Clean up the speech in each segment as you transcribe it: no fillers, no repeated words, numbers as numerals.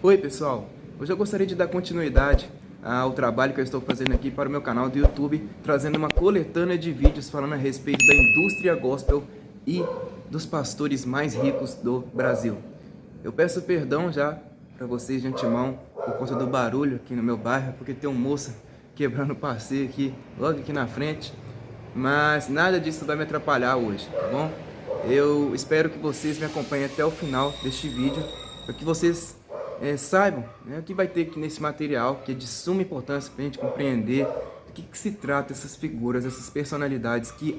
Oi pessoal, hoje eu gostaria de dar continuidade ao trabalho que eu estou fazendo aqui para o meu canal do YouTube, trazendo uma coletânea de vídeos falando a respeito da indústria gospel e dos pastores mais ricos do Brasil. Eu peço perdão já para vocês de antemão por conta do barulho aqui no meu bairro, porque tem um moço quebrando o passeio aqui, logo aqui na frente, mas nada disso vai me atrapalhar hoje, tá bom? Eu espero que vocês me acompanhem até o final deste vídeo, para que vocês saibam, né, o que vai ter aqui nesse material, que é de suma importância para a gente compreender do que se trata essas figuras, essas personalidades que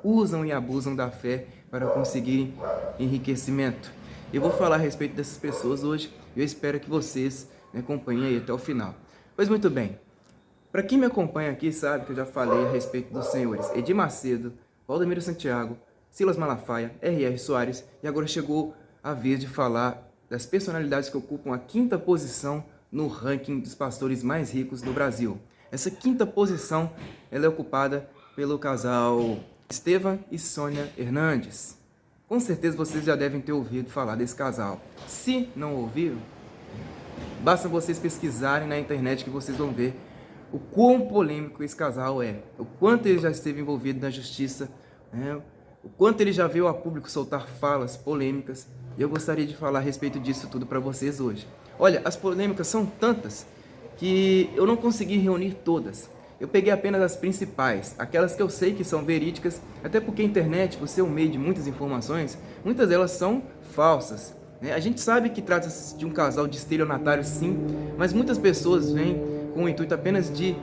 usam e abusam da fé para conseguirem enriquecimento. Eu vou falar a respeito dessas pessoas hoje e eu espero que vocês me acompanhem aí até o final. Pois muito bem, para quem me acompanha aqui sabe que eu já falei a respeito dos senhores Edir Macedo, Valdemiro Santiago, Silas Malafaia, R.R. Soares, e agora chegou a vez de falar das personalidades que ocupam a 5ª posição no ranking dos pastores mais ricos do Brasil. Essa 5ª posição ela é ocupada pelo casal Estevan e Sônia Hernandes. Com certeza vocês já devem ter ouvido falar desse casal. Se não ouviram, basta vocês pesquisarem na internet que vocês vão ver o quão polêmico esse casal é, o quanto ele já esteve envolvido na justiça, né? O quanto ele já veio a público soltar falas polêmicas. E eu gostaria de falar a respeito disso tudo para vocês hoje. Olha, as polêmicas são tantas que eu não consegui reunir todas. Eu peguei apenas as principais, aquelas que eu sei que são verídicas, até porque a internet, por ser um meio de muitas informações, muitas delas são falsas, né? A gente sabe que trata-se de um casal de estelionatários sim, mas muitas pessoas vêm com o intuito apenas de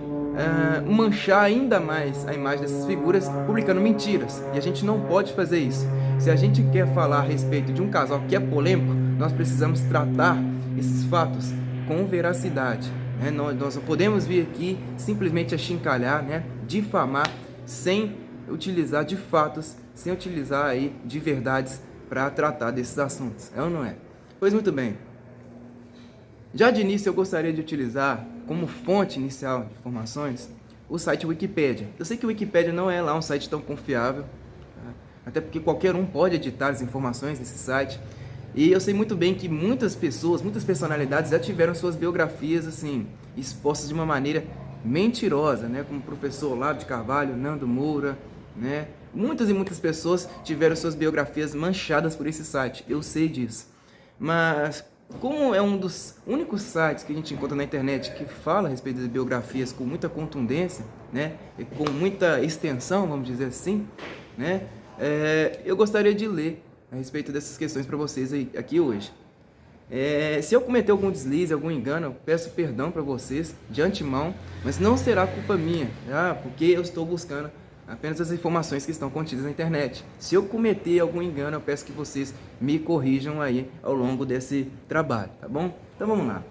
manchar ainda mais a imagem dessas figuras publicando mentiras, e a gente não pode fazer isso. Se a gente quer falar a respeito de um casal que é polêmico, nós precisamos tratar esses fatos com veracidade, né? Nós não podemos vir aqui simplesmente achincalhar, né? Difamar, sem utilizar de fatos, sem utilizar aí de verdades para tratar desses assuntos, é ou não é? Pois muito bem. Já de início eu gostaria de utilizar como fonte inicial de informações o site Wikipedia. Eu sei que o Wikipedia não é lá um site tão confiável, tá? Até porque qualquer um pode editar as informações nesse site. E eu sei muito bem que muitas pessoas, muitas personalidades já tiveram suas biografias assim expostas de uma maneira mentirosa, né? Como o professor Olavo de Carvalho, Nando Moura, né? Muitas e muitas pessoas tiveram suas biografias manchadas por esse site. Eu sei disso. Mas como é um dos únicos sites que a gente encontra na internet que fala a respeito das biografias com muita contundência, né, e com muita extensão, vamos dizer assim, né, eu gostaria de ler a respeito dessas questões para vocês aqui hoje. Se eu cometer algum deslize, algum engano, eu peço perdão para vocês de antemão, mas não será culpa minha, tá? Porque eu estou buscando apenas as informações que estão contidas na internet. Se eu cometer algum engano, eu peço que vocês me corrijam aí ao longo desse trabalho, tá bom? Então vamos lá.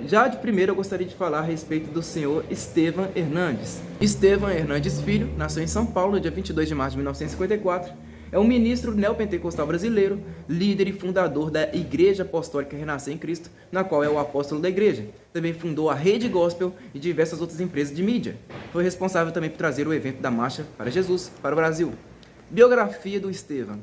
Já de primeiro eu gostaria de falar a respeito do senhor Estevan Hernandes. Estevan Hernandes Filho nasceu em São Paulo no dia 22 de março de 1954. É um ministro neopentecostal brasileiro, líder e fundador da Igreja Apostólica Renascer em Cristo, na qual é o apóstolo da igreja. Também fundou a Rede Gospel e diversas outras empresas de mídia. Foi responsável também por trazer o evento da Marcha para Jesus para o Brasil. Biografia do Estevan.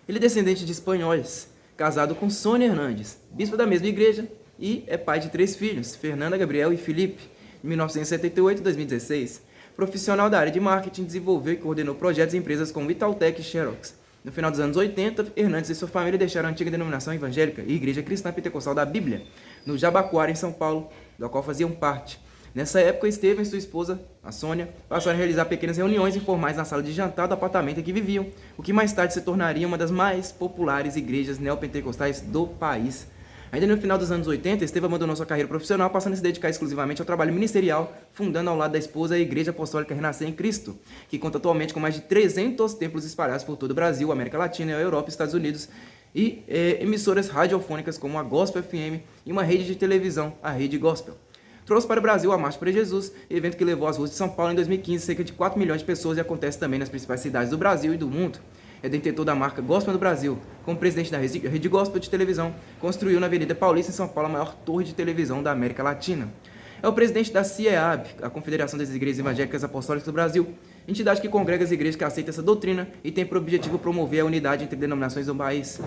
Ele é descendente de espanhóis, casado com Sônia Hernandes, bispo da mesma igreja, e é pai de 3 filhos, Fernanda, Gabriel e Felipe, de 1978 a 2016. Profissional da área de marketing, desenvolveu e coordenou projetos em empresas como Itautec e Xerox. No final dos anos 80, Hernandes e sua família deixaram a antiga denominação evangélica e Igreja Cristã Pentecostal da Bíblia, no Jabaquara, em São Paulo, da qual faziam parte. Nessa época, Estevam e sua esposa, a Sônia, passaram a realizar pequenas reuniões informais na sala de jantar do apartamento em que viviam, o que mais tarde se tornaria uma das mais populares igrejas neopentecostais do país. Ainda no final dos anos 80, Estevam abandonou sua carreira profissional, passando a se dedicar exclusivamente ao trabalho ministerial, fundando ao lado da esposa a Igreja Apostólica Renascer em Cristo, que conta atualmente com mais de 300 templos espalhados por todo o Brasil, América Latina, Europa e Estados Unidos, e emissoras radiofônicas como a Gospel FM e uma rede de televisão, a Rede Gospel. Trouxe para o Brasil a Marcha para Jesus, evento que levou às ruas de São Paulo em 2015 cerca de 4 milhões de pessoas e acontece também nas principais cidades do Brasil e do mundo. É detentor da marca Gospel do Brasil. Como presidente da Rede Gospel de televisão, construiu na Avenida Paulista, em São Paulo, a maior torre de televisão da América Latina. É o presidente da CIEAB, a Confederação das Igrejas Evangélicas Apostólicas do Brasil, entidade que congrega as igrejas que aceitam essa doutrina e tem por objetivo promover a unidade entre denominações do país.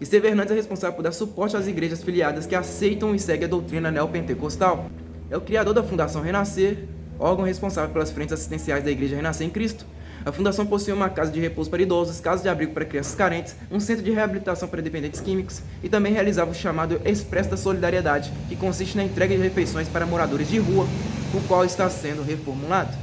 Esteve Hernandes é responsável por dar suporte às igrejas filiadas que aceitam e seguem a doutrina neopentecostal. É o criador da Fundação Renascer, órgão responsável pelas frentes assistenciais da Igreja Renascer em Cristo. A fundação possui uma casa de repouso para idosos, casa de abrigo para crianças carentes, um centro de reabilitação para dependentes químicos e também realizava o chamado Expresso da Solidariedade, que consiste na entrega de refeições para moradores de rua, o qual está sendo reformulado.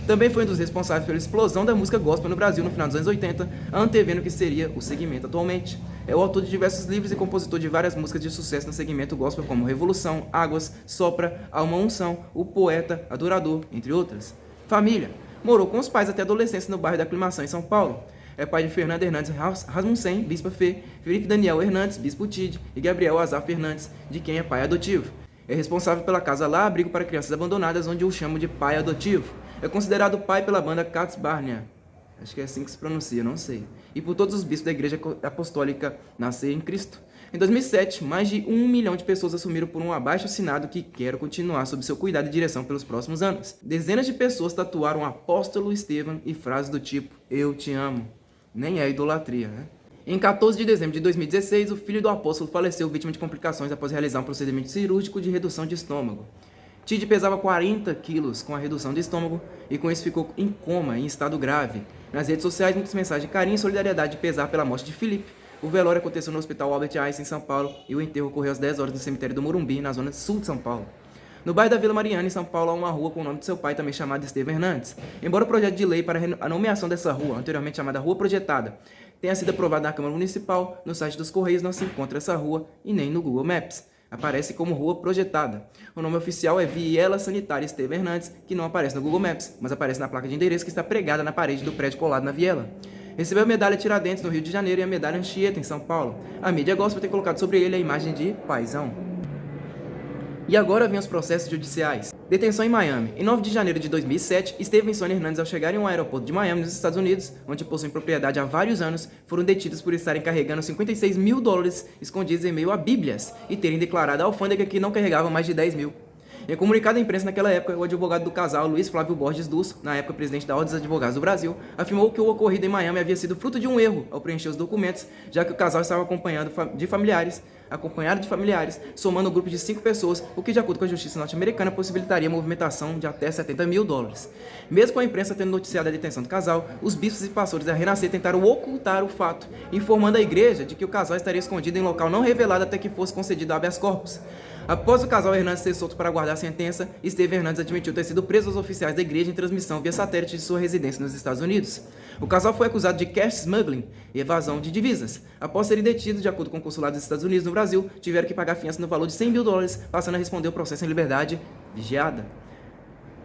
Também foi um dos responsáveis pela explosão da música gospel no Brasil no final dos anos 80, antevendo o que seria o segmento atualmente. É o autor de diversos livros e compositor de várias músicas de sucesso no segmento gospel como Revolução, Águas, Sopra, Alma Unção, O Poeta, Adorador, entre outras. Família. Morou com os pais até a adolescência no bairro da Aclimação, em São Paulo. É pai de Fernando Hernandes Rasmussen, bispo Fê, Felipe Daniel Hernandes, bispo Tid, e Gabriel Azaf Hernandes, de quem é pai adotivo. É responsável pela casa Lá Abrigo para Crianças Abandonadas, onde o chamo de pai adotivo. É considerado pai pela banda Katz Barnea, acho que é assim que se pronuncia, não sei, e por todos os bispos da Igreja Apostólica Nascer em Cristo. Em 2007, mais de 1 milhão de pessoas assumiram por um abaixo-assinado que quer continuar sob seu cuidado e direção pelos próximos anos. Dezenas de pessoas tatuaram o apóstolo Estevão e frases do tipo, eu te amo. Nem é idolatria, né? Em 14 de dezembro de 2016, o filho do apóstolo faleceu vítima de complicações após realizar um procedimento cirúrgico de redução de estômago. Tid pesava 40 quilos com a redução de estômago e com isso ficou em coma, em estado grave. Nas redes sociais, muitas mensagens de carinho e solidariedade de pesar pela morte de Felipe. O velório aconteceu no Hospital Albert Einstein, em São Paulo, e o enterro ocorreu às 10 horas no cemitério do Morumbi, na zona sul de São Paulo. No bairro da Vila Mariana, em São Paulo, há uma rua com o nome de seu pai, também chamado Esteve Hernandes. Embora o projeto de lei para a nomeação dessa rua, anteriormente chamada Rua Projetada, tenha sido aprovado na Câmara Municipal, no site dos Correios não se encontra essa rua e nem no Google Maps. Aparece como Rua Projetada. O nome oficial é Viela Sanitária Esteve Hernandes, que não aparece no Google Maps, mas aparece na placa de endereço que está pregada na parede do prédio colado na Viela. Recebeu a medalha Tiradentes no Rio de Janeiro e a medalha Anchieta em São Paulo. A mídia gospel tem colocado sobre ele a imagem de paizão. E agora vem os processos judiciais. Detenção em Miami. Em 9 de janeiro de 2007, Estevão e Sônia Hernandes, ao chegarem ao aeroporto de Miami, nos Estados Unidos, onde possuem propriedade há vários anos, foram detidos por estarem carregando $56 mil escondidos em meio a bíblias e terem declarado à alfândega que não carregavam mais de 10 mil. Em comunicado à imprensa naquela época, o advogado do casal, Luiz Flávio Borges Dus, na época presidente da Ordem dos Advogados do Brasil, afirmou que o ocorrido em Miami havia sido fruto de um erro ao preencher os documentos, já que o casal estava acompanhado de familiares, somando um grupo de 5 pessoas, o que, de acordo com a justiça norte-americana, possibilitaria a movimentação de até $70 mil. Mesmo com a imprensa tendo noticiado a detenção do casal, os bispos e pastores da Renascer tentaram ocultar o fato, informando a igreja de que o casal estaria escondido em local não revelado até que fosse concedido habeas corpus. Após o casal Hernandes ser solto para aguardar a sentença, Esteve Hernandes admitiu ter sido preso aos oficiais da igreja em transmissão via satélite de sua residência nos Estados Unidos. O casal foi acusado de cash smuggling e evasão de divisas. Após serem detidos, de acordo com o consulado dos Estados Unidos no Brasil, tiveram que pagar fiança no valor de $100 mil, passando a responder o processo em liberdade vigiada.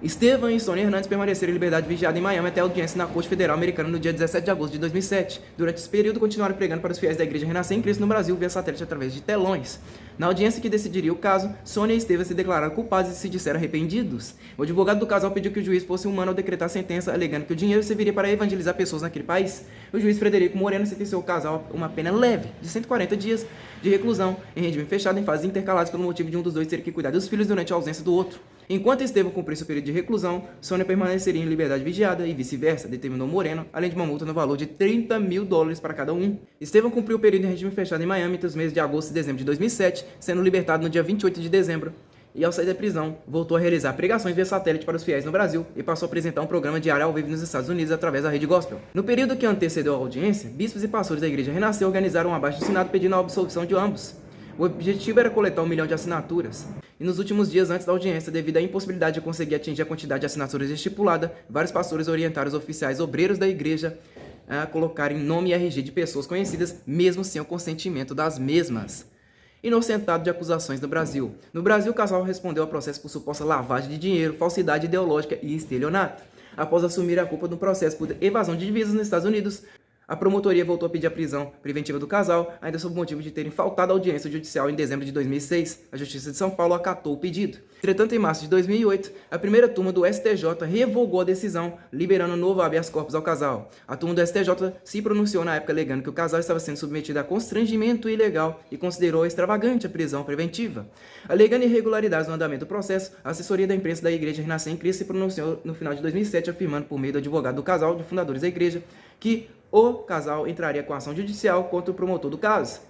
Estevão e Sônia Hernandes permaneceram em liberdade vigiada em Miami até a audiência na Corte Federal Americana no dia 17 de agosto de 2007. Durante esse período, continuaram pregando para os fiéis da Igreja Renascer em Cristo no Brasil via satélite através de telões. Na audiência que decidiria o caso, Sônia e Estevão se declararam culpados e se disseram arrependidos. O advogado do casal pediu que o juiz fosse humano ao decretar a sentença, alegando que o dinheiro serviria para evangelizar pessoas naquele país. O juiz Frederico Moreno sentenciou o casal a uma pena leve, de 140 dias de reclusão, em regime fechado em fases intercaladas pelo motivo de um dos dois ter que cuidar dos filhos durante a ausência do outro. Enquanto Estevão cumpria seu período de reclusão, Sônia permaneceria em liberdade vigiada e vice-versa, determinou Moreno, além de uma multa no valor de $30 mil para cada um. Estevão cumpriu o período em regime fechado em Miami entre os meses de agosto e dezembro de 2007, sendo libertado no dia 28 de dezembro. E ao sair da prisão, voltou a realizar pregações via satélite para os fiéis no Brasil e passou a apresentar um programa diário ao vivo nos Estados Unidos através da rede gospel. No período que antecedeu a audiência, bispos e pastores da Igreja Renascer organizaram um abaixo-assinado pedindo a absolvição de ambos. O objetivo era coletar 1 milhão de assinaturas. E nos últimos dias antes da audiência, devido à impossibilidade de conseguir atingir a quantidade de assinaturas estipulada, vários pastores orientaram os oficiais obreiros da igreja a colocarem nome e RG de pessoas conhecidas, mesmo sem o consentimento das mesmas. Inocentado de acusações no Brasil. No Brasil, o casal respondeu ao processo por suposta lavagem de dinheiro, falsidade ideológica e estelionato. Após assumir a culpa do processo por evasão de divisas nos Estados Unidos, a promotoria voltou a pedir a prisão preventiva do casal, ainda sob o motivo de terem faltado à audiência judicial em dezembro de 2006. A Justiça de São Paulo acatou o pedido. Entretanto, em março de 2008, a primeira turma do STJ revogou a decisão, liberando um novo habeas corpus ao casal. A turma do STJ se pronunciou na época alegando que o casal estava sendo submetido a constrangimento ilegal e considerou extravagante a prisão preventiva. Alegando irregularidades no andamento do processo, a assessoria da imprensa da Igreja Renascer em Cristo se pronunciou no final de 2007, afirmando por meio do advogado do casal, de fundadores da igreja, que o casal entraria com ação judicial contra o promotor do caso.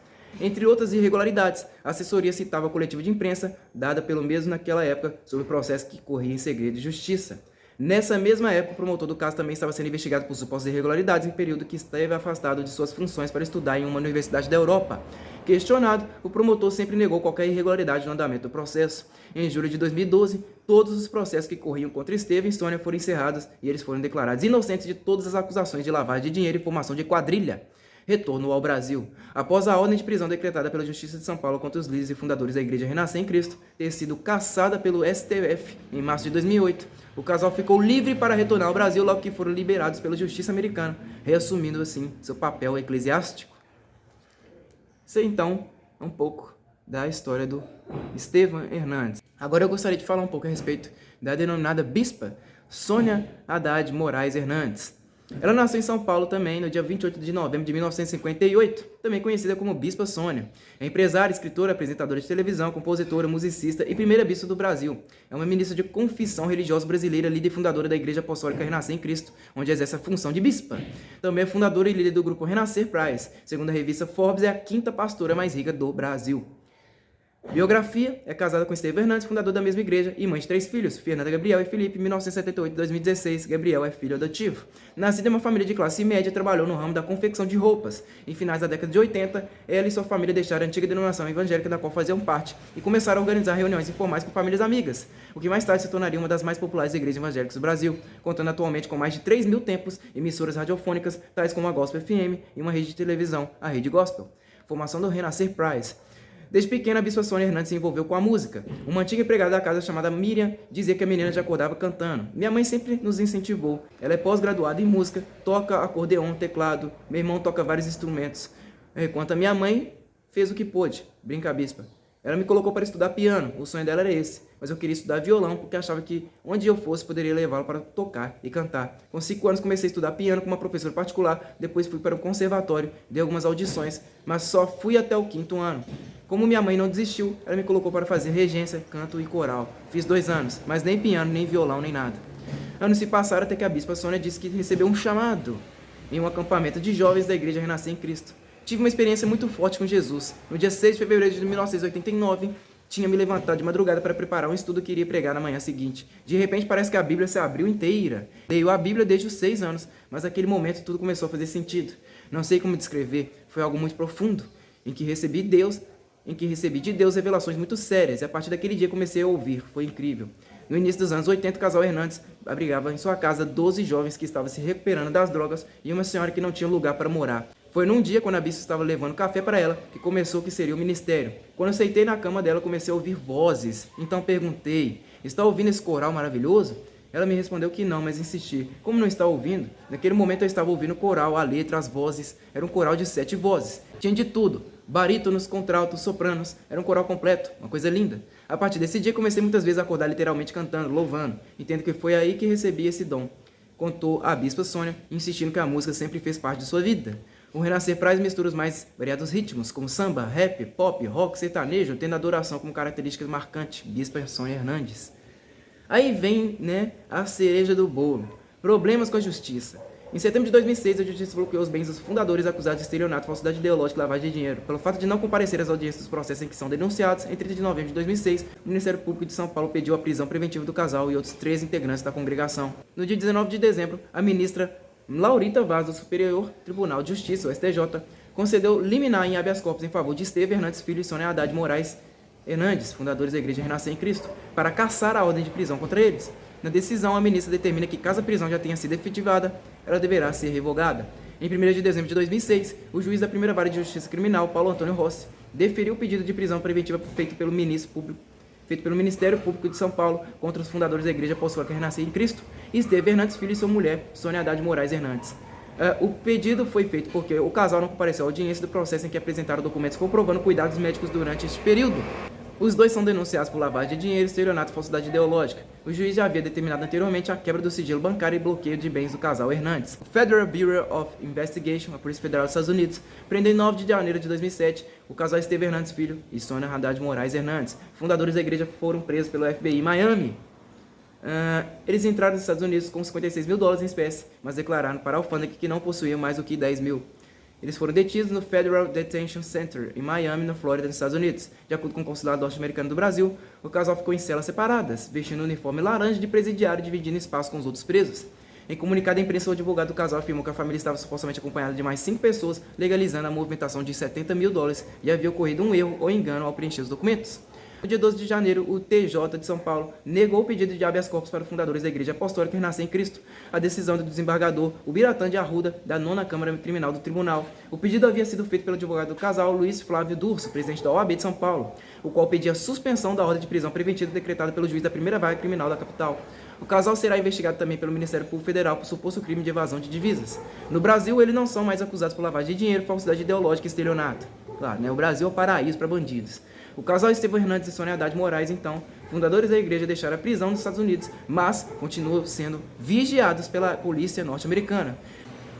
Entre outras irregularidades, a assessoria citava a coletiva de imprensa dada pelo mesmo naquela época sobre o processo que corria em segredo de justiça. Nessa mesma época, o promotor do caso também estava sendo investigado por supostas irregularidades em período que esteve afastado de suas funções para estudar em uma universidade da Europa. Questionado, o promotor sempre negou qualquer irregularidade no andamento do processo. Em julho de 2012, todos os processos que corriam contra Estevam e Sônia foram encerrados e eles foram declarados inocentes de todas as acusações de lavagem de dinheiro e formação de quadrilha. Retorno ao Brasil. Após a ordem de prisão decretada pela Justiça de São Paulo contra os líderes e fundadores da Igreja Renascer em Cristo ter sido cassada pelo STF em março de 2008, o casal ficou livre para retornar ao Brasil logo que foram liberados pela Justiça americana, reassumindo assim seu papel eclesiástico. Isso aí, então, é um pouco da história do Estevam Hernandes. Agora eu gostaria de falar um pouco a respeito da denominada bispa Sônia Haddad Moraes Hernandes. Ela nasceu em São Paulo também no dia 28 de novembro de 1958, também conhecida como Bispa Sônia. É empresária, escritora, apresentadora de televisão, compositora, musicista e primeira bispa do Brasil. É uma ministra de confissão religiosa brasileira, líder e fundadora da Igreja Apostólica Renascer em Cristo, onde exerce a função de bispa. Também é fundadora e líder do grupo Renascer Prize. Segundo a revista Forbes, é a quinta pastora mais rica do Brasil. Biografia: é casada com Estevam Hernandes, fundador da mesma igreja, e mãe de 3 filhos, Fernanda, Gabriel e Felipe, 1978 e 2016. Gabriel é filho adotivo. Nascida em uma família de classe média, trabalhou no ramo da confecção de roupas. Em finais da década de 80, ela e sua família deixaram a antiga denominação evangélica da qual faziam parte e começaram a organizar reuniões informais com famílias amigas, o que mais tarde se tornaria uma das mais populares igrejas evangélicas do Brasil, contando atualmente com mais de 3.000 templos, emissoras radiofônicas, tais como a Gospel FM e uma rede de televisão, a Rede Gospel. Formação do Renascer Prize. Desde pequena, a bispa Sônia Hernandes se envolveu com a música. Uma antiga empregada da casa chamada Miriam dizia que a menina já acordava cantando. Minha mãe sempre nos incentivou. Ela é pós-graduada em música, toca acordeon, teclado. Meu irmão toca vários instrumentos. Enquanto a minha mãe fez o que pôde. Brinca a bispa. Ela me colocou para estudar piano. O sonho dela era esse. Mas eu queria estudar violão porque achava que onde eu fosse poderia levá-lo para tocar e cantar. Com 5 anos comecei a estudar piano com uma professora particular. Depois fui para o conservatório, dei algumas audições, mas só fui até o 5º ano. Como minha mãe não desistiu, ela me colocou para fazer regência, canto e coral. Fiz 2 anos, mas nem piano, nem violão, nem nada. Anos se passaram até que a bispa Sônia disse que recebeu um chamado em um acampamento de jovens da Igreja Renascer em Cristo. Tive uma experiência muito forte com Jesus. No dia 6 de fevereiro de 1989, tinha me levantado de madrugada para preparar um estudo que iria pregar na manhã seguinte. De repente parece que a Bíblia se abriu inteira. Leio a Bíblia desde os 6 anos, mas naquele momento tudo começou a fazer sentido. Não sei como descrever, foi algo muito profundo, em que recebi de Deus revelações muito sérias, e a partir daquele dia comecei a ouvir, foi incrível. No início dos anos 80, o casal Hernandes abrigava em sua casa 12 jovens que estavam se recuperando das drogas e uma senhora que não tinha lugar para morar. Foi num dia, quando a bispa estava levando café para ela, que começou o que seria o ministério. Quando eu sentei na cama dela, comecei a ouvir vozes. Então perguntei: está ouvindo esse coral maravilhoso? Ela me respondeu que não, mas insisti. Como não está ouvindo? Naquele momento eu estava ouvindo o coral, a letra, as vozes. Era um coral de 7 vozes. Tinha de tudo: barítonos, contraltos, sopranos. Era um coral completo, uma coisa linda. A partir desse dia comecei muitas vezes a acordar literalmente cantando, louvando. Entendo que foi aí que recebi esse dom. Contou a bispa Sônia, insistindo que a música sempre fez parte de sua vida. O Renascer Prize mistura os mais variados ritmos, como samba, rap, pop, rock, sertanejo, tendo a adoração como característica marcante. Bispa Sônia Hernandes. Aí vem, a cereja do bolo. Problemas com a justiça. Em setembro de 2006, a justiça bloqueou os bens dos fundadores acusados de estelionato, falsidade ideológica e lavagem de dinheiro. Pelo fato de não comparecer às audiências dos processos em que são denunciados, em 30 de novembro de 2006, o Ministério Público de São Paulo pediu a prisão preventiva do casal e outros 3 integrantes da congregação. No dia 19 de dezembro, a ministra Laurita Vaz, do Superior Tribunal de Justiça, o STJ, concedeu liminar em habeas corpus em favor de Estevam Hernandes Filho e Sônia Haddad Moraes Hernandes, fundadores da Igreja Renascer em Cristo, para cassar a ordem de prisão contra eles. Na decisão, a ministra determina que, caso a prisão já tenha sido efetivada, ela deverá ser revogada. Em 1º de dezembro de 2006, o juiz da primeira vara de justiça criminal, Paulo Antônio Rossi, deferiu o pedido de prisão preventiva feito pelo Ministério Público de São Paulo contra os fundadores da Igreja Apostólica Renascer em Cristo, Estevam Hernandes Filho e sua mulher, Sônia Haddad Moraes Hernandes. O pedido foi feito porque o casal não compareceu à audiência do processo em que apresentaram documentos comprovando cuidados médicos durante este período. Os dois são denunciados por lavagem de dinheiro, estelionato e falsidade ideológica. O juiz já havia determinado anteriormente a quebra do sigilo bancário e bloqueio de bens do casal Hernandes. O Federal Bureau of Investigation, a Polícia Federal dos Estados Unidos, prendeu em 9 de janeiro de 2007 o casal Estevam Hernandes Filho e Sônia Haddad Moraes Hernandes. Fundadores da igreja foram presos pelo FBI em Miami. Eles entraram nos Estados Unidos com $56 mil em espécie, mas declararam para a alfândega que não possuíam mais do que 10 mil. Eles foram detidos no Federal Detention Center, em Miami, na Flórida, nos Estados Unidos. De acordo com o consulado norte-americano do Brasil, o casal ficou em celas separadas, vestindo um uniforme laranja de presidiário e dividindo espaço com os outros presos. Em comunicado à imprensa, o advogado do casal afirmou que a família estava supostamente acompanhada de mais 5 pessoas, legalizando a movimentação de $70 mil e havia ocorrido um erro ou engano ao preencher os documentos. No dia 12 de janeiro, o TJ de São Paulo negou o pedido de habeas corpus para os fundadores da Igreja Apostólica Renascer em Cristo. A decisão do desembargador Ubiratã de Arruda, da 9ª Câmara Criminal do Tribunal. O pedido havia sido feito pelo advogado do casal, Luiz Flávio Durso, presidente da OAB de São Paulo, o qual pedia a suspensão da ordem de prisão preventiva decretada pelo juiz da primeira vara criminal da capital. O casal será investigado também pelo Ministério Público Federal por suposto crime de evasão de divisas. No Brasil, eles não são mais acusados por lavagem de dinheiro, falsidade ideológica e estelionato. Claro, né? O Brasil é o paraíso para bandidos. O casal Estevão Hernandes e Sônia Haddad Moraes, então, fundadores da igreja, deixaram a prisão nos Estados Unidos, mas continuam sendo vigiados pela polícia norte-americana.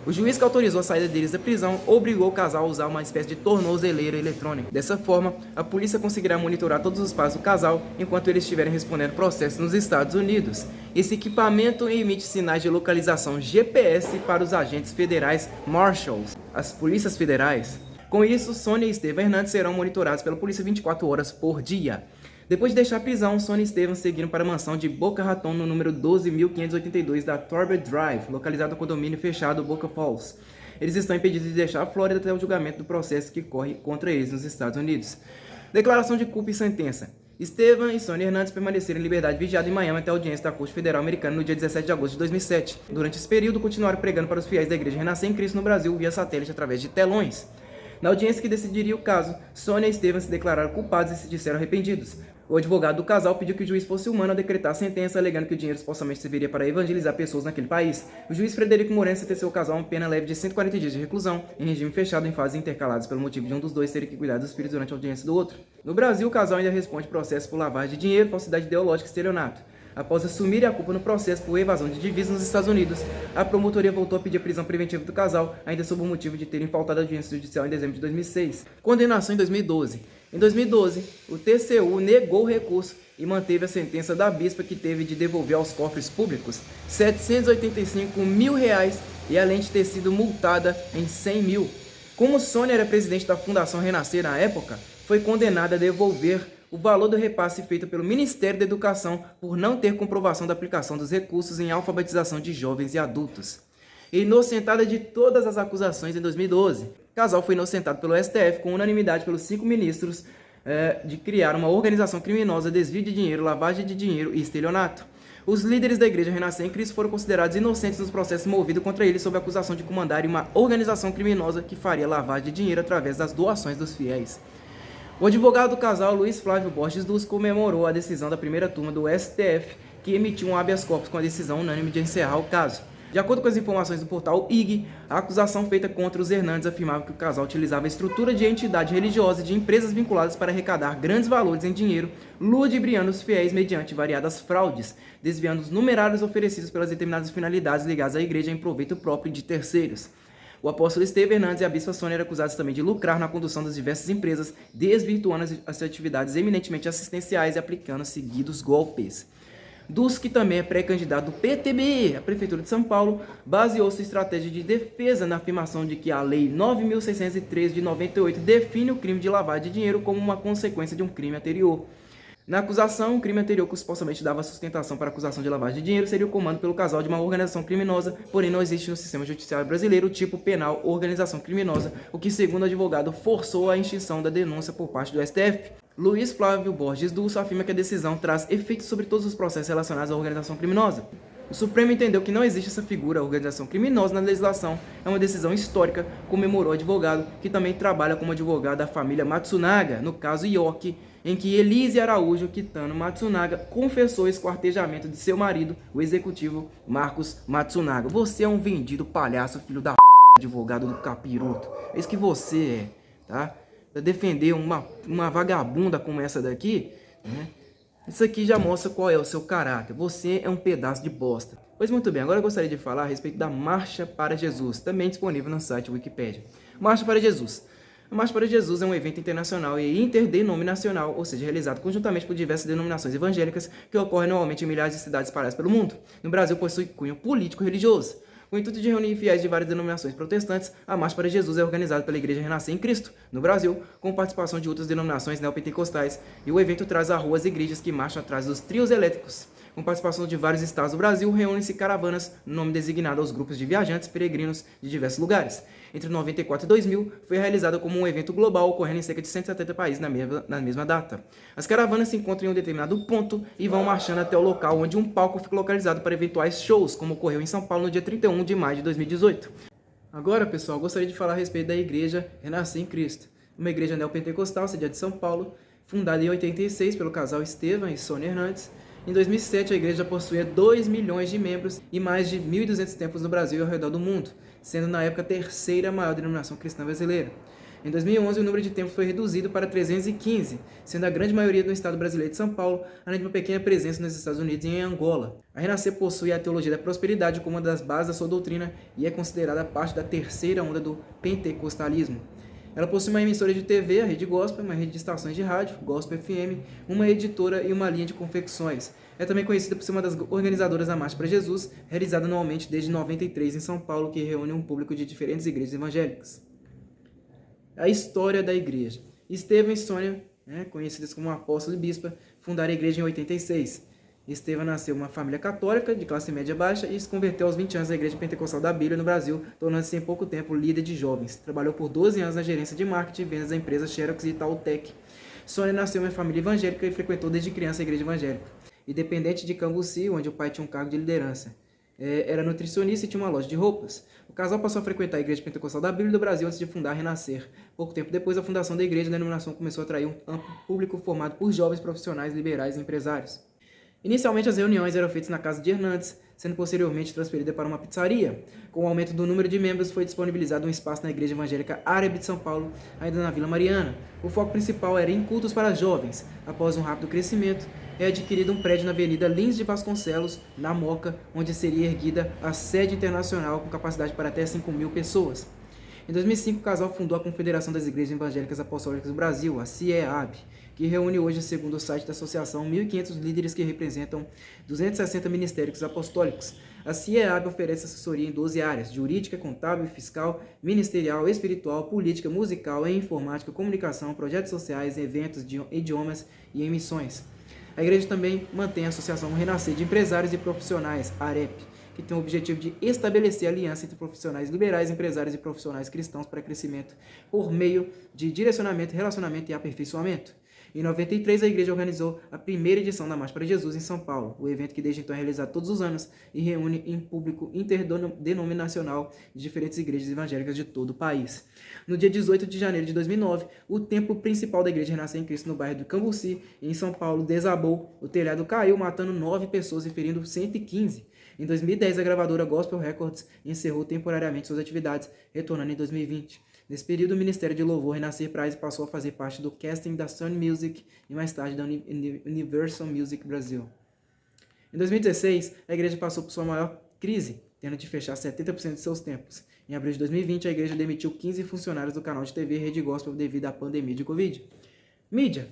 O juiz que autorizou a saída deles da prisão obrigou o casal a usar uma espécie de tornozeleira eletrônica. Dessa forma, a polícia conseguirá monitorar todos os passos do casal enquanto eles estiverem respondendo processos nos Estados Unidos. Esse equipamento emite sinais de localização GPS para os agentes federais Marshals, as polícias federais. Com isso, Sônia e Estevão Hernandes serão monitorados pela polícia 24 horas por dia. Depois de deixar a prisão, Sônia e Estevão seguiram para a mansão de Boca Raton no número 12.582 da Torbert Drive, localizado no condomínio fechado Boca Falls. Eles estão impedidos de deixar a Flórida até o julgamento do processo que corre contra eles nos Estados Unidos. Declaração de culpa e sentença. Estevão e Sônia Hernandes permaneceram em liberdade vigiada em Miami até a audiência da Corte Federal Americana no dia 17 de agosto de 2007. Durante esse período, continuaram pregando para os fiéis da Igreja Renascer em Cristo no Brasil via satélite através de telões. Na audiência que decidiria o caso, Sônia e Estevão se declararam culpados e se disseram arrependidos. O advogado do casal pediu que o juiz fosse humano a decretar a sentença, alegando que o dinheiro supostamente serviria para evangelizar pessoas naquele país. O juiz Frederico Moreno sentenciou o casal a uma pena leve de 140 dias de reclusão, em regime fechado em fases intercaladas pelo motivo de um dos dois ter que cuidar dos filhos durante a audiência do outro. No Brasil, o casal ainda responde processo por lavagem de dinheiro, falsidade ideológica e estelionato. Após assumir a culpa no processo por evasão de divisas nos Estados Unidos, a promotoria voltou a pedir a prisão preventiva do casal, ainda sob o motivo de terem faltado à audiência judicial em dezembro de 2006. Condenação em 2012. Em 2012, o TCU negou o recurso e manteve a sentença da bispa, que teve de devolver aos cofres públicos R$785 mil e além de ter sido multada em 100 mil. Como Sônia era presidente da Fundação Renascer na época, foi condenada a devolver o valor do repasse feito pelo Ministério da Educação por não ter comprovação da aplicação dos recursos em alfabetização de jovens e adultos. Inocentada de todas as acusações em 2012. O casal foi inocentado pelo STF com unanimidade pelos 5 ministros de criar uma organização criminosa, desvio de dinheiro, lavagem de dinheiro e estelionato. Os líderes da Igreja Renascer em Cristo foram considerados inocentes nos processos movidos contra eles sob a acusação de comandarem uma organização criminosa que faria lavagem de dinheiro através das doações dos fiéis. O advogado do casal, Luiz Flávio Borges Luz, comemorou a decisão da primeira turma do STF, que emitiu um habeas corpus com a decisão unânime de encerrar o caso. De acordo com as informações do portal IG, a acusação feita contra os Hernandes afirmava que o casal utilizava a estrutura de entidade religiosa e de empresas vinculadas para arrecadar grandes valores em dinheiro, ludibriando os fiéis mediante variadas fraudes, desviando os numerários oferecidos pelas determinadas finalidades ligadas à igreja em proveito próprio de terceiros. O apóstolo Estevão Hernandes e a bispa Sônia eram acusados também de lucrar na condução das diversas empresas, desvirtuando as atividades eminentemente assistenciais e aplicando seguidos golpes. Duz, que também é pré-candidato do PTB à Prefeitura de São Paulo, baseou sua estratégia de defesa na afirmação de que a Lei 9.603 de 98 define o crime de lavagem de dinheiro como uma consequência de um crime anterior. Na acusação, o crime anterior que supostamente dava sustentação para a acusação de lavagem de dinheiro seria o comando pelo casal de uma organização criminosa, porém não existe no sistema judiciário brasileiro o tipo penal organização criminosa, o que, segundo o advogado, forçou a extinção da denúncia por parte do STF. Luiz Flávio Borges Dulce afirma que a decisão traz efeitos sobre todos os processos relacionados à organização criminosa. O Supremo entendeu que não existe essa figura, organização criminosa, na legislação. É uma decisão histórica, comemorou o advogado, que também trabalha como advogado da família Matsunaga, no caso Ioki, em que Elise Araújo Kitano Matsunaga confessou esquartejamento de seu marido, o executivo Marcos Matsunaga. Você é um vendido palhaço, filho da p***, advogado do capiroto. É isso que você é, tá? Pra defender uma vagabunda como essa daqui, né? Isso aqui já mostra qual é o seu caráter. Você é um pedaço de bosta. Pois muito bem, agora eu gostaria de falar a respeito da Marcha para Jesus, também disponível no site Wikipedia. Marcha para Jesus. A Marcha para Jesus é um evento internacional e interdenominacional, ou seja, realizado conjuntamente por diversas denominações evangélicas que ocorre normalmente em milhares de cidades espalhadas pelo mundo. No Brasil possui cunho político-religioso. Com o intuito de reunir fiéis de várias denominações protestantes, a Marcha para Jesus é organizada pela Igreja Renascer em Cristo, no Brasil, com participação de outras denominações neopentecostais, e o evento traz à rua as igrejas que marcham atrás dos trios elétricos. Com participação de vários estados do Brasil, reúnem-se caravanas, nome designado aos grupos de viajantes peregrinos de diversos lugares. Entre 94 e 2000, foi realizada como um evento global, ocorrendo em cerca de 170 países na mesma data. As caravanas se encontram em um determinado ponto e vão marchando até o local onde um palco fica localizado para eventuais shows, como ocorreu em São Paulo no dia 31 de maio de 2018. Agora, pessoal, gostaria de falar a respeito da Igreja Renascer em Cristo, uma igreja neopentecostal, sediada de São Paulo, fundada em 86 pelo casal Estevam e Sônia Hernandes. Em 2007, a igreja possuía 2 milhões de membros e mais de 1.200 templos no Brasil e ao redor do mundo, sendo na época a terceira maior denominação cristã brasileira. Em 2011, o número de templos foi reduzido para 315, sendo a grande maioria no estado brasileiro de São Paulo, além de uma pequena presença nos Estados Unidos e em Angola. A Renascer possui a teologia da prosperidade como uma das bases da sua doutrina e é considerada parte da terceira onda do pentecostalismo. Ela possui uma emissora de TV, a Rede Gospel, uma rede de estações de rádio, Gospel FM, uma editora e uma linha de confecções. É também conhecida por ser uma das organizadoras da Marcha para Jesus, realizada anualmente desde 93 em São Paulo, que reúne um público de diferentes igrejas evangélicas. A história da igreja. Estevam e Sônia, conhecidas como apóstolo e bispa, fundaram a igreja em 86. Estevam nasceu em uma família católica de classe média baixa e se converteu aos 20 anos na Igreja Pentecostal da Bíblia no Brasil, tornando-se em pouco tempo líder de jovens. Trabalhou por 12 anos na gerência de marketing e vendas da empresa Xerox e Itautec. Sônia nasceu em uma família evangélica e frequentou desde criança a igreja evangélica. Independente de Cambuci, onde o pai tinha um cargo de liderança. Era nutricionista e tinha uma loja de roupas. O casal passou a frequentar a Igreja Pentecostal da Bíblia do Brasil antes de fundar a Renascer. Pouco tempo depois da fundação da igreja, a denominação começou a atrair um amplo público formado por jovens profissionais, liberais e empresários. Inicialmente, as reuniões eram feitas na casa de Hernandes, sendo posteriormente transferida para uma pizzaria. Com o aumento do número de membros, foi disponibilizado um espaço na Igreja Evangélica Árabe de São Paulo, ainda na Vila Mariana. O foco principal era em cultos para jovens. Após um rápido crescimento, é adquirido um prédio na Avenida Lins de Vasconcelos, na Moca, onde seria erguida a sede internacional com capacidade para até 5.000 pessoas. Em 2005, o casal fundou a Confederação das Igrejas Evangélicas Apostólicas do Brasil, a CIEAB, que reúne hoje, segundo o site da associação, 1.500 líderes que representam 260 ministérios apostólicos. A CIEAB oferece assessoria em 12 áreas: jurídica, contábil, fiscal, ministerial, espiritual, política, musical, em informática, comunicação, projetos sociais, eventos, idiomas e em missões. A igreja também mantém a Associação Renascer de Empresários e Profissionais, AREP, que tem o objetivo de estabelecer aliança entre profissionais liberais, empresários e profissionais cristãos para crescimento por meio de direcionamento, relacionamento e aperfeiçoamento. Em 93, a igreja organizou a primeira edição da Marcha para Jesus em São Paulo, o evento que desde então é realizado todos os anos e reúne em público interdenominacional de diferentes igrejas evangélicas de todo o país. No dia 18 de janeiro de 2009, o templo principal da Igreja Renascer em Cristo no bairro do Cambuci, em São Paulo, desabou, o telhado caiu, matando 9 pessoas e ferindo 115. Em 2010, a gravadora Gospel Records encerrou temporariamente suas atividades, retornando em 2020. Nesse período, o Ministério de Louvor Renascer Prize passou a fazer parte do casting da Sony Music e mais tarde da Universal Music Brasil. Em 2016, a igreja passou por sua maior crise, tendo de fechar 70% de seus templos. Em abril de 2020, a igreja demitiu 15 funcionários do canal de TV Rede Gospel devido à pandemia de Covid. Mídia.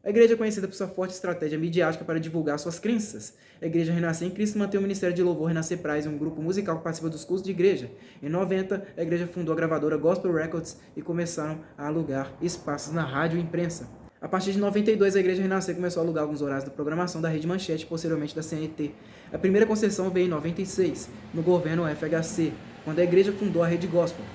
A igreja é conhecida por sua forte estratégia midiática para divulgar suas crenças. A Igreja Renascer em Cristo mantém o Ministério de Louvor Renascer Prize, um grupo musical que participa dos cultos de igreja. Em 90, a igreja fundou a gravadora Gospel Records e começaram a alugar espaços na rádio e imprensa. A partir de 92, a Igreja Renascer começou a alugar alguns horários da programação da Rede Manchete e posteriormente da CNT. A primeira concessão veio em 96, no governo FHC, quando a igreja fundou a Rede Gospel.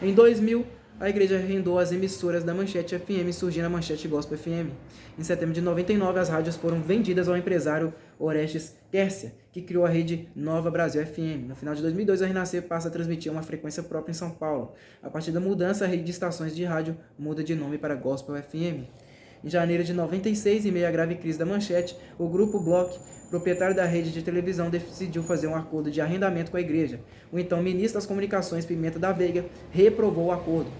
Em 2000, a igreja arrendou as emissoras da Manchete FM, surgindo a Manchete Gospel FM. Em setembro de 99, as rádios foram vendidas ao empresário Orestes Quercia, que criou a rede Nova Brasil FM. No final de 2002, a Renascer passa a transmitir uma frequência própria em São Paulo. A partir da mudança, a rede de estações de rádio muda de nome para Gospel FM. Em janeiro de 96, em meio à grave crise da Manchete, o grupo Bloch, proprietário da rede de televisão, decidiu fazer um acordo de arrendamento com a igreja. O então ministro das Comunicações, Pimenta da Veiga, reprovou o acordo.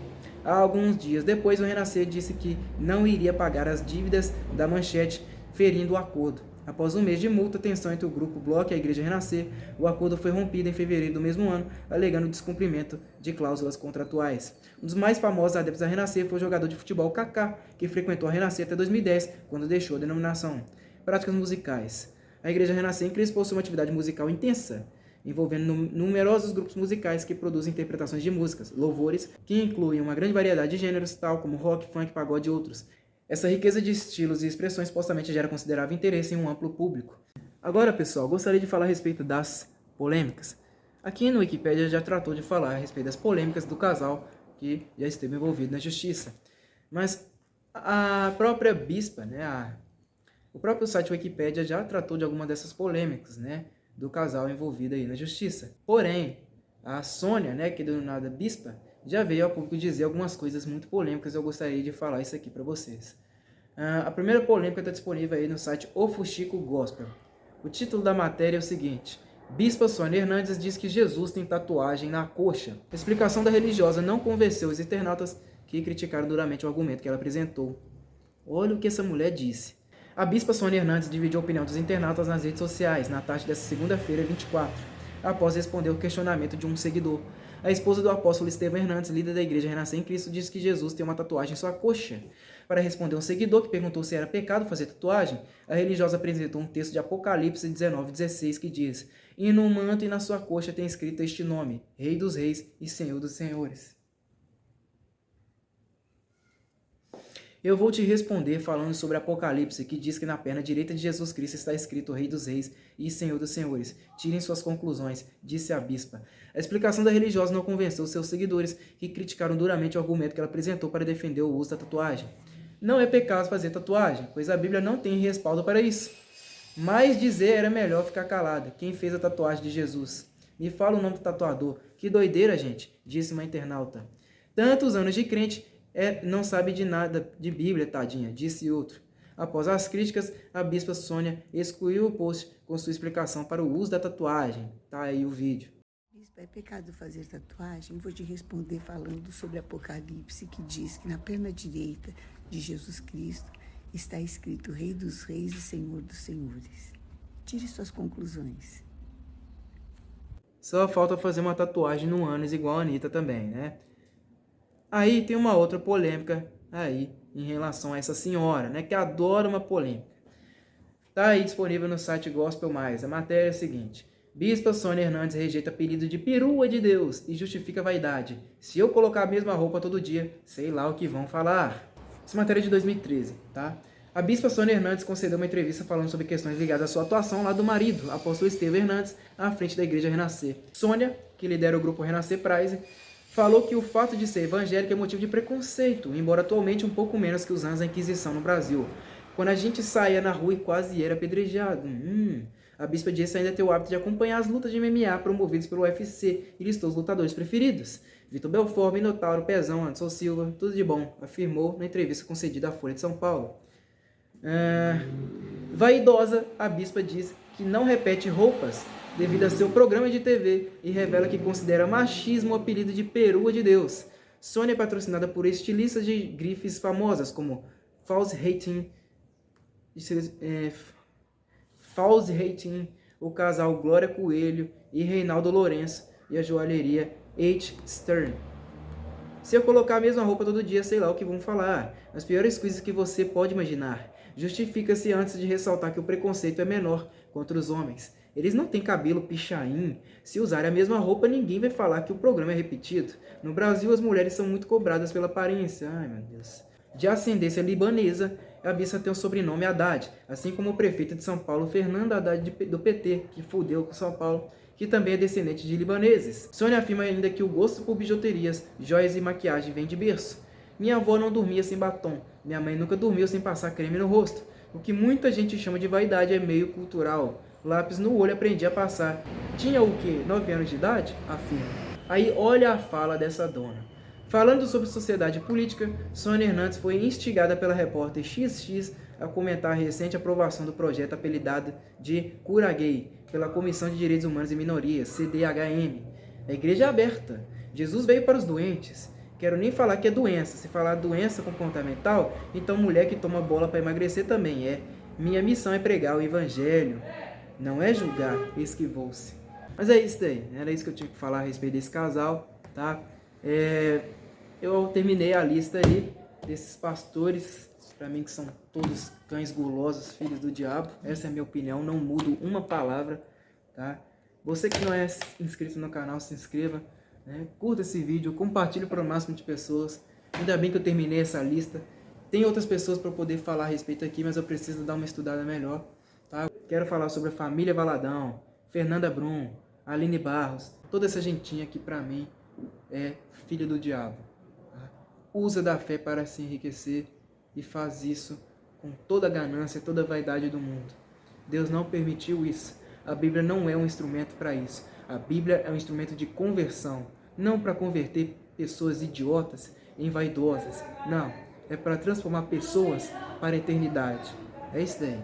Há alguns dias depois, o Renascer disse que não iria pagar as dívidas da Manchete, ferindo o acordo. Após um mês de multa, tensão entre o grupo Bloch e a Igreja Renascer, o acordo foi rompido em fevereiro do mesmo ano, alegando descumprimento de cláusulas contratuais. Um dos mais famosos adeptos da Renascer foi o jogador de futebol Kaká, que frequentou a Renascer até 2010, quando deixou a denominação. Práticas musicais. A Igreja Renascer em Cristo possui uma atividade musical intensa. envolvendo numerosos grupos musicais que produzem interpretações de músicas, louvores, que incluem uma grande variedade de gêneros, tal como rock, funk, pagode e outros. Essa riqueza de estilos e expressões supostamente gera considerável interesse em um amplo público. Agora, pessoal, gostaria de falar a respeito das polêmicas. Aqui no Wikipedia já tratou de falar a respeito das polêmicas do casal que já esteve envolvido na justiça. Mas a própria bispa, o próprio site Wikipedia já tratou de alguma dessas polêmicas, do casal envolvido aí na justiça. Porém, a Sônia, que é denominada bispa, já veio ao público dizer algumas coisas muito polêmicas e eu gostaria de falar isso aqui para vocês. A primeira polêmica está disponível aí no site O Fuxico Gospel. O título da matéria é o seguinte: Bispa Sônia Hernandes diz que Jesus tem tatuagem na coxa. A explicação da religiosa não convenceu os internautas, que criticaram duramente o argumento que ela apresentou. Olha o que essa mulher disse. A bispa Sônia Hernandes dividiu a opinião dos internautas nas redes sociais na tarde desta segunda-feira, 24, após responder o questionamento de um seguidor. A esposa do apóstolo Estevão Hernandes, líder da Igreja Renascer em Cristo, disse que Jesus tem uma tatuagem em sua coxa. Para responder um seguidor que perguntou se era pecado fazer tatuagem, a religiosa apresentou um texto de Apocalipse 19:16 que diz: "E no manto e na sua coxa tem escrito este nome, Rei dos Reis e Senhor dos Senhores." Eu vou te responder falando sobre Apocalipse, que diz que na perna direita de Jesus Cristo está escrito Rei dos Reis e Senhor dos Senhores. Tirem suas conclusões, disse a bispa. A explicação da religiosa não convenceu seus seguidores, que criticaram duramente o argumento que ela apresentou para defender o uso da tatuagem. Não é pecado fazer tatuagem, pois a Bíblia não tem respaldo para isso. Mas dizer era melhor ficar calada. Quem fez a tatuagem de Jesus? Me fala o nome do tatuador. Que doideira, gente, disse uma internauta. Tantos anos de crente, não sabe de nada de Bíblia, tadinha, disse outro. Após as críticas, a bispa Sônia excluiu o post com sua explicação para o uso da tatuagem. Tá aí o vídeo. Bispa, é pecado fazer tatuagem? Vou te responder falando sobre Apocalipse, que diz que na perna direita de Jesus Cristo está escrito Rei dos Reis e Senhor dos Senhores. Tire suas conclusões. Só falta fazer uma tatuagem no ânus igual a Anitta também, Aí tem uma outra polêmica aí em relação a essa senhora, que adora uma polêmica. Tá aí disponível no site Gospel Mais. A matéria é a seguinte: Bispa Sônia Hernandes rejeita apelido de perua de Deus e justifica a vaidade. Se eu colocar a mesma roupa todo dia, sei lá o que vão falar. Essa matéria é de 2013, A bispa Sônia Hernandes concedeu uma entrevista falando sobre questões ligadas à sua atuação lá do marido, apóstolo Estevão Hernandes, à frente da Igreja Renascer. Sônia, que lidera o grupo Renascer Praise, falou que o fato de ser evangélico é motivo de preconceito, embora atualmente um pouco menos que os anos da Inquisição no Brasil, quando a gente saía na rua e quase era apedrejado. A bispa disse ainda ter o hábito de acompanhar as lutas de MMA promovidas pelo UFC e listou os lutadores preferidos. Vitor Belfort, Minotauro, Pezão, Anderson Silva, tudo de bom, afirmou na entrevista concedida à Folha de São Paulo. Vaidosa, a bispa diz que não repete roupas devido a seu programa de TV e revela que considera machismo o apelido de perua de Deus. Sônia é patrocinada por estilistas de grifes famosas como False Hating, o casal Glória Coelho e Reinaldo Lourenço e a joalheria H. Stern. Se eu colocar a mesma roupa todo dia, sei lá o que vão falar. As piores coisas que você pode imaginar. Justifica-se antes de ressaltar que o preconceito é menor contra os homens. Eles não têm cabelo pichain. Se usarem a mesma roupa, ninguém vai falar que o programa é repetido. No Brasil, as mulheres são muito cobradas pela aparência. Ai, meu Deus. De ascendência libanesa, a bispa tem o sobrenome Haddad, assim como o prefeito de São Paulo, Fernando Haddad, do PT, que fudeu com São Paulo, que também é descendente de libaneses. Sônia afirma ainda que o gosto por bijuterias, joias e maquiagem vem de berço. Minha avó não dormia sem batom. Minha mãe nunca dormiu sem passar creme no rosto. O que muita gente chama de vaidade é meio cultural. Lápis no olho aprendi a passar. Tinha o quê? 9 anos de idade? Afirma. Aí olha a fala dessa dona. Falando sobre sociedade e política, Sônia Hernandes foi instigada pela repórter XX a comentar a recente aprovação do projeto apelidado de Cura Gay pela Comissão de Direitos Humanos e Minorias, CDHM. A igreja é aberta. Jesus veio para os doentes. Quero nem falar que é doença. Se falar doença comportamental, então mulher que toma bola para emagrecer também é. Minha missão é pregar o evangelho, não é julgar, esquivou-se. Mas é isso daí, era isso que eu tinha que falar a respeito desse casal, Eu terminei a lista aí desses pastores, para mim que são todos cães gulosos, filhos do diabo. Essa é a minha opinião, não mudo uma palavra, Você que não é inscrito no canal, se inscreva, né? Curta esse vídeo, compartilhe para o máximo de pessoas. Ainda bem que eu terminei essa lista. Tem outras pessoas para poder falar a respeito aqui, mas eu preciso dar uma estudada melhor, tá? Quero falar sobre a família Valadão, Fernanda Brum, Aline Barros, toda essa gentinha que para mim é filho do diabo. Tá? Usa da fé para se enriquecer e faz isso com toda a ganância, toda a vaidade do mundo. Deus não permitiu isso. A Bíblia não é um instrumento para isso. A Bíblia é um instrumento de conversão, não para converter pessoas idiotas em vaidosas. Não, é para transformar pessoas para a eternidade. É isso daí.